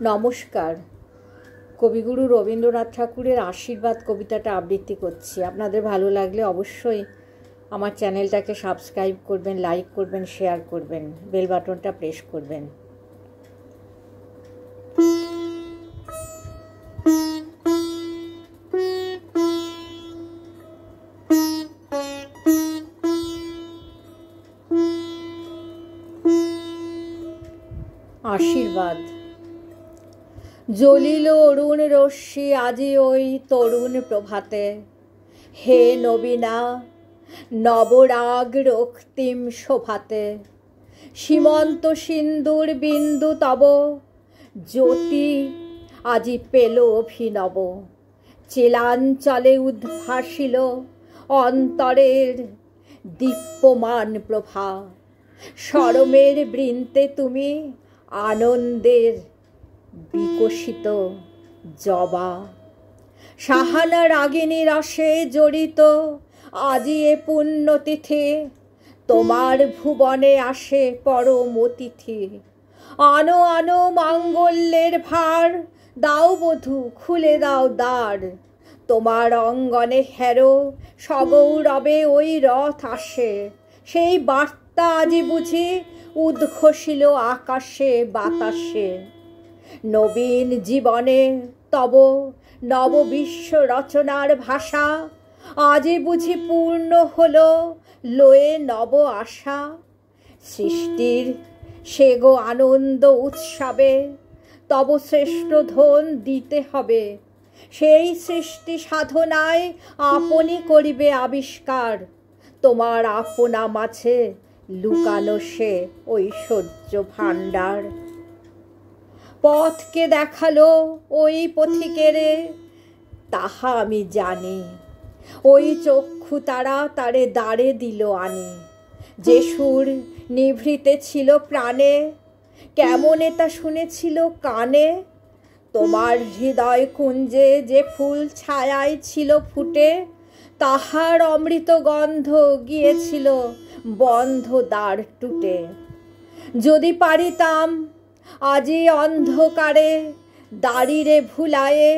নমস্কার। কবিগুরু রবীন্দ্রনাথ ঠাকুরের আশীর্বাদ কবিতাটা আবৃত্তি করছি। আপনাদের ভালো লাগলে অবশ্যই আমার চ্যানেলটাকে সাবস্ক্রাইব করবেন, লাইক করবেন, শেয়ার করবেন, বেল বাটনটা প্রেস করবেন। আশীর্বাদ। জ্বলিল অরুণ রশ্মি আজি ওই তরুণ প্রভাতে, হে নবীনা নবরাগ রক্তিম শোভাতে, সীমন্ত সিন্দুর বিন্দু তব জ্যোতি আজি পেল অভিনব, চিলাঞ্চলে উদ্ভাসিল অন্তরের দীপ্যমান প্রভা, সরমের বৃন্তে তুমি আনন্দের বিকশিত জবা, সাহানা রাগিনী রসে জড়িত আজি এ পুণ্যতিথি, তোমার ভুবনে আসে পরম অতিথি, আনো আনো মাঙ্গল্যের ভার, দাও বধূ খুলে দাও দ্বার, তোমার অঙ্গনে হেরো সগৌরবে ওই রথ আসে, সেই বার্তা আজি বুঝি উদ্ঘোষিল আকাশে বাতাসে, নবীন জীবনে তব নব বিশ্ব রচনার ভাষা, আজি বুঝি পূর্ণ হলো লয়ে নব আশা, সৃষ্টির সে গো আনন্দ উৎসবে তব শ্রেষ্ঠ ধন দিতে হবে, সেই সৃষ্টি সাধনায় আপনি করিবে আবিষ্কার, তোমার আপনা মাঝে লুকানো সে ঐশ্বর্য ভাণ্ডার, পথকে দেখালো ওই পথিকেরে তাহা আমি জানি, ওই চক্ষু তারা তারে দ্বারে দিল আনি, যে সুর নিভৃতে ছিল প্রাণে কেমনে তা শুনেছিল কানে, তোমার হৃদয় কুঞ্জে যে ফুল ছায়ায় ছিল ফুটে, তাহার অমৃত গন্ধ গিয়েছিল বন্ধ দ্বার টুটে, যদি পারিতাম আজি অন্ধকারে দাঁড়িরে ভুলায়ে,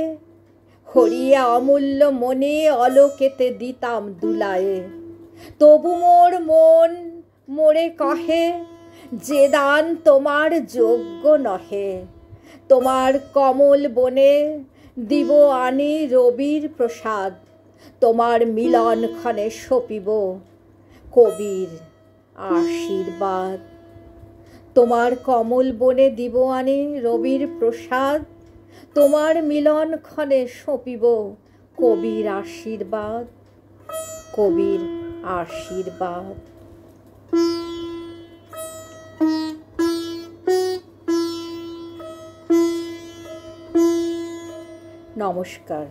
হরিয়া অমূল্য মনে অলোকেতে দিতাম দুলায়ে, তবু মোর মন মোরে কহে যে দান তোমার যোগ্য নহে, তোমার কমল বনে দিব আনি রবির প্রসাদ, তোমার মিলন ক্ষণে সপিব কবির আশীর্বাদ, তোমার কমল বনে দিব আনি রবির প্রসাদ, তোমার মিলন ক্ষণে সপিব কবির আশীর্বাদ, কবির আশীর্বাদ। নমস্কার।